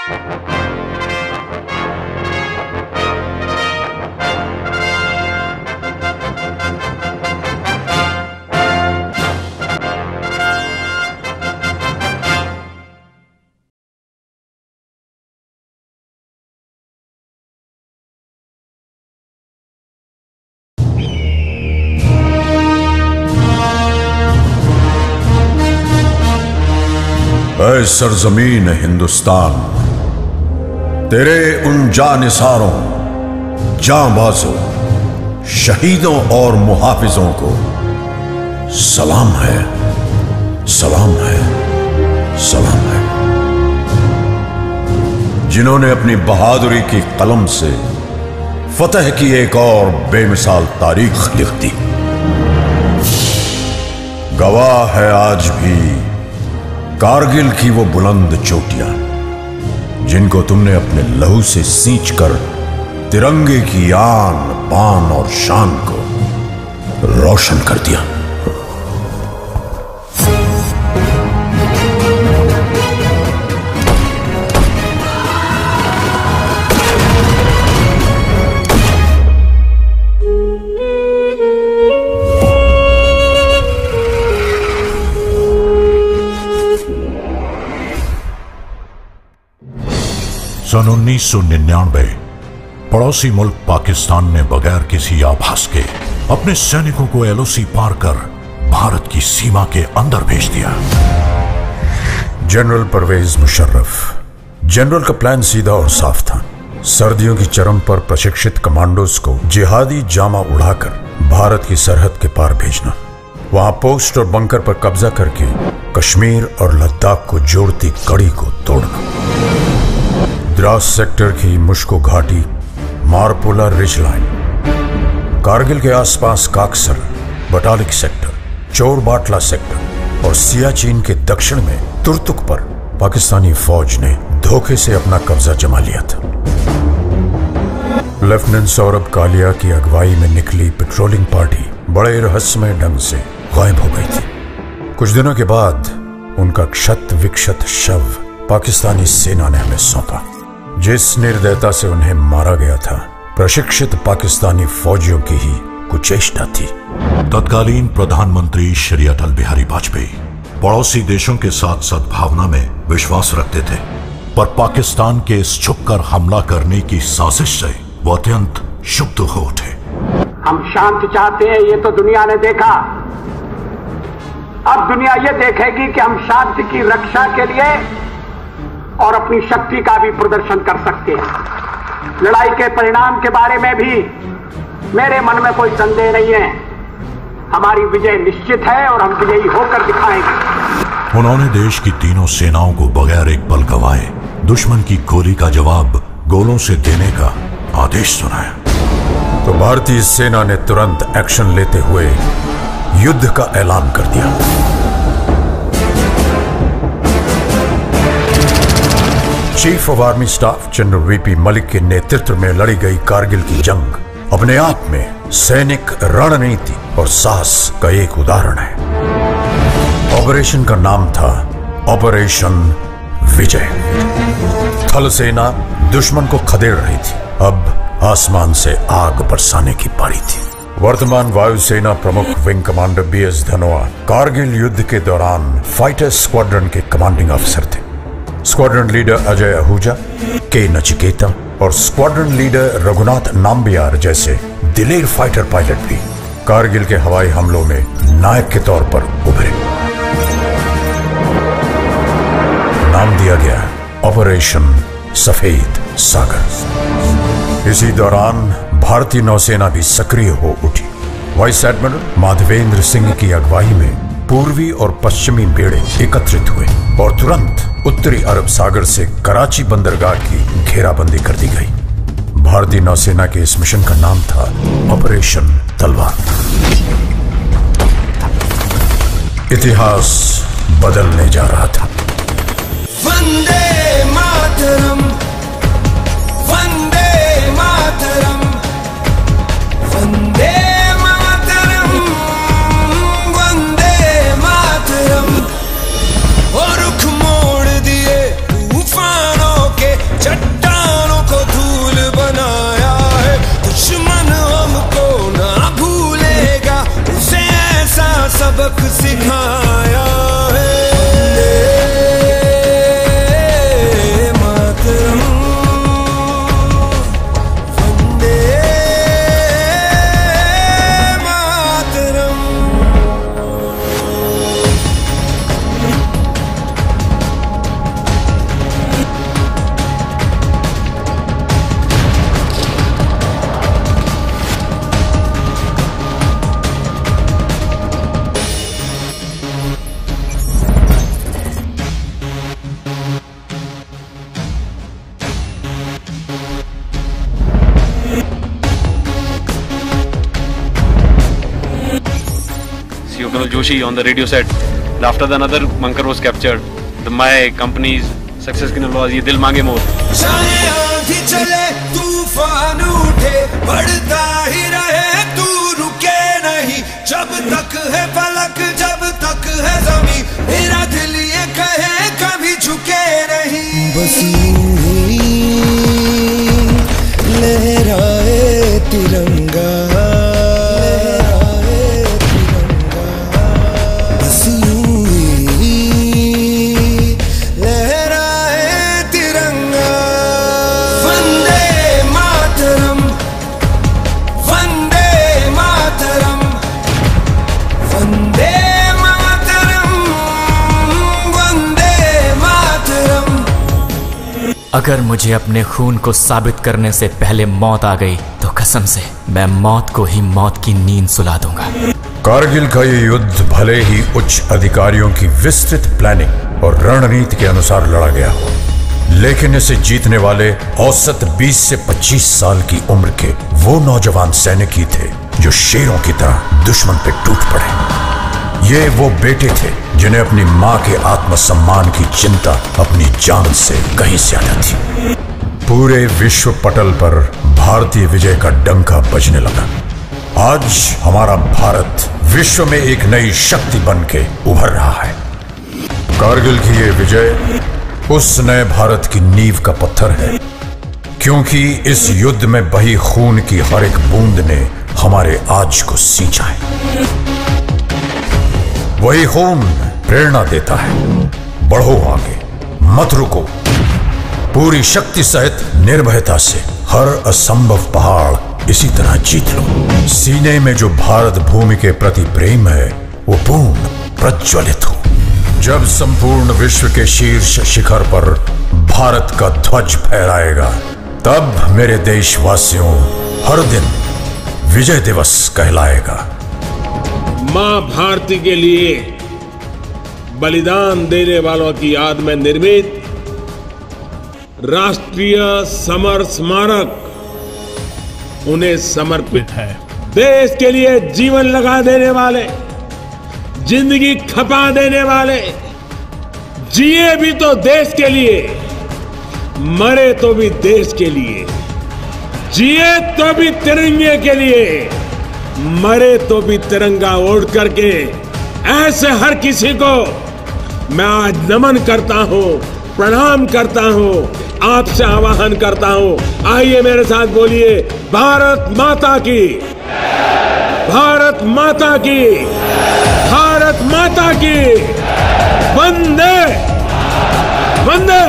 ऐ सरजमीन हिंदुस्तान, तेरे उन जानिसारों, जांबाजों, शहीदों और मुहाफिजों को सलाम है, सलाम है, सलाम है, जिन्होंने अपनी बहादुरी की कलम से फतह की एक और बेमिसाल तारीख लिख दी। गवाह है आज भी कारगिल की वो बुलंद चोटियां, जिनको तुमने अपने लहू से सींच कर तिरंगे की आन, बान और शान को रोशन कर दिया। सन 1999 पड़ोसी मुल्क पाकिस्तान ने बगैर किसी आभास के अपने सैनिकों को एलओसी पार कर भारत की सीमा के अंदर भेज दिया। जनरल परवेज मुशर्रफ। जनरल का प्लान सीधा और साफ था। सर्दियों की चरम पर प्रशिक्षित कमांडोज को जिहादी जामा उड़ाकर भारत की सरहद के पार भेजना, वहां पोस्ट और बंकर पर कब्जा करके कश्मीर और लद्दाख को जोड़ती कड़ी को तोड़ना। द्रास सेक्टर की मुश्को घाटी, मारपुला रिज लाइन, कारगिल के आसपास काकसर, बटालिक सेक्टर, चोर बाटला सेक्टर और सियाचिन के दक्षिण में तुर्तुक पर पाकिस्तानी फौज ने धोखे से अपना कब्जा जमा लिया था। लेफ्टिनेंट सौरभ कालिया की अगुवाई में निकली पेट्रोलिंग पार्टी बड़े रहस्यमय ढंग से गायब हो गई थी। कुछ दिनों के बाद उनका क्षत विक्षत शव पाकिस्तानी सेना ने हमें सौंपा। जिस निर्दयता से उन्हें मारा गया था, प्रशिक्षित पाकिस्तानी फौजियों की ही कुचेष्टा थी। तत्कालीन प्रधानमंत्री श्री अटल बिहारी वाजपेयी पड़ोसी देशों के साथ सद्भावना में विश्वास रखते थे, पर पाकिस्तान के इस छुपकर हमला करने की साजिश से वो अत्यंत क्षुब्ध हो उठे। हम शांति चाहते हैं, ये तो दुनिया ने देखा। अब दुनिया ये देखेगी कि हम शांति की रक्षा के लिए और अपनी शक्ति का भी प्रदर्शन कर सकते हैं। लड़ाई के परिणाम के बारे में भी मेरे मन में कोई संदेह नहीं है। हमारी विजय निश्चित है और हम विजयी होकर दिखाएंगे। उन्होंने देश की तीनों सेनाओं को बगैर एक पल गवाए दुश्मन की गोली का जवाब गोलों से देने का आदेश सुनाया। तो भारतीय सेना ने तुरंत एक्शन लेते हुए युद्ध का ऐलान कर दिया। Chief of army staff general VP Malik के नेतृत्व में लड़ी गई कारगिल की जंग अपने आप में सैनिक रणनीति और साहस का एक उदाहरण है। ऑपरेशन का नाम था ऑपरेशन विजय। थल सेना दुश्मन को खदेड़ रही थी, अब आसमान से आग बरसाने की पारी थी। वर्तमान वायुसेना प्रमुख wing commander B S Dhanoa Kargil युद्ध के दौरान फाइटर स्क्वाड्रन के कमांडिंग अफसर थे। स्क्वाड्रन लीडर अजय आहूजा, के नचिकेता और स्क्वाड्रन लीडर रघुनाथ नाम्बियार जैसे दिलेर फाइटर पायलट भी कारगिल के हवाई हमलों में नायक के तौर पर उभरे। नाम दिया गया ऑपरेशन सफेद सागर। इसी दौरान भारतीय नौसेना भी सक्रिय हो उठी। वाइस एडमिरल माधवेंद्र सिंह की अगुवाई में पूर्वी और पश्चिमी बेड़े एकत्रित हुए और तुरंत उत्तरी अरब सागर से कराची बंदरगाह की घेराबंदी कर दी गई। भारतीय नौसेना के इस मिशन का नाम था ऑपरेशन तलवार। इतिहास बदलने जा रहा था। वंदे मातरम, वंदे मातरम, वंदे मातरम, वंदे मातरम। और रुख मोड़ दिए तूफानों के Yugnath Joshi on the radio set. After that, another bunker was captured. My company's success की नलवाज़ ये दिल मांगे मोर. चाहे आंधी चले तूफान उठे बढ़ता ही रहे तू रुके नहीं जब तक है फलक जब तक है ज़मीं मेरा दिल ये कहे कभी झुके नहीं बस यूं ही लहराए तिरंगा बस यूं ही लहराए तिरंगा वंदे मातरम वंदे मातरम वंदे मातरम वंदे मातरम। अगर मुझे अपने खून को साबित करने से पहले मौत आ गई तो कसम से मैं मौत को ही मौत की नींद सुला दूंगा। कारगिल का ये युद्ध भले ही उच्च अधिकारियों की विस्तृत प्लानिंग और रणनीति के अनुसार लड़ा गया हो, लेकिन इसे जीतने वाले औसत 20 से 25 साल की उम्र के वो नौजवान सैनिक ही थे जो शेरों की तरह दुश्मन पे टूट पड़े। ये वो बेटे थे जिन्हें अपनी मां के आत्मसम्मान की चिंता अपनी जान से कहीं ज्यादा थी। पूरे विश्व पटल पर भारतीय विजय का डंका बजने लगा। आज हमारा भारत विश्व में एक नई शक्ति बन के उभर रहा है। कारगिल की ये विजय उस नए भारत की नींव का पत्थर है, क्योंकि इस युद्ध में बही खून की हर एक बूंद ने हमारे आज को सींचा है। वही खून प्रेरणा देता है, बढ़ो आगे, मत रुको, पूरी शक्ति सहित निर्भयता से हर असंभव पहाड़ इसी तरह जीत लो। सीने में जो भारत भूमि के प्रति प्रेम है वो पूर्ण प्रज्वलित हो। जब संपूर्ण विश्व के शीर्ष शिखर पर भारत का ध्वज फहराएगा, तब मेरे देशवासियों हर दिन विजय दिवस कहलाएगा। मां भारती के लिए बलिदान देने वालों की याद में निर्मित राष्ट्रीय समर स्मारक उन्हें समर्पित है। देश के लिए जीवन लगा देने वाले, जिंदगी खपा देने वाले, जिए भी तो देश के लिए, मरे तो भी देश के लिए, जिए तो भी तिरंगे के लिए, मरे तो भी तिरंगा ओढ़ करके, ऐसे हर किसी को मैं आज नमन करता हूं, प्रणाम करता हूं, आपसे आह्वान करता हूं। आइए मेरे साथ बोलिए, भारत माता की, भारत माता की, भारत माता की, वंदे वंदे।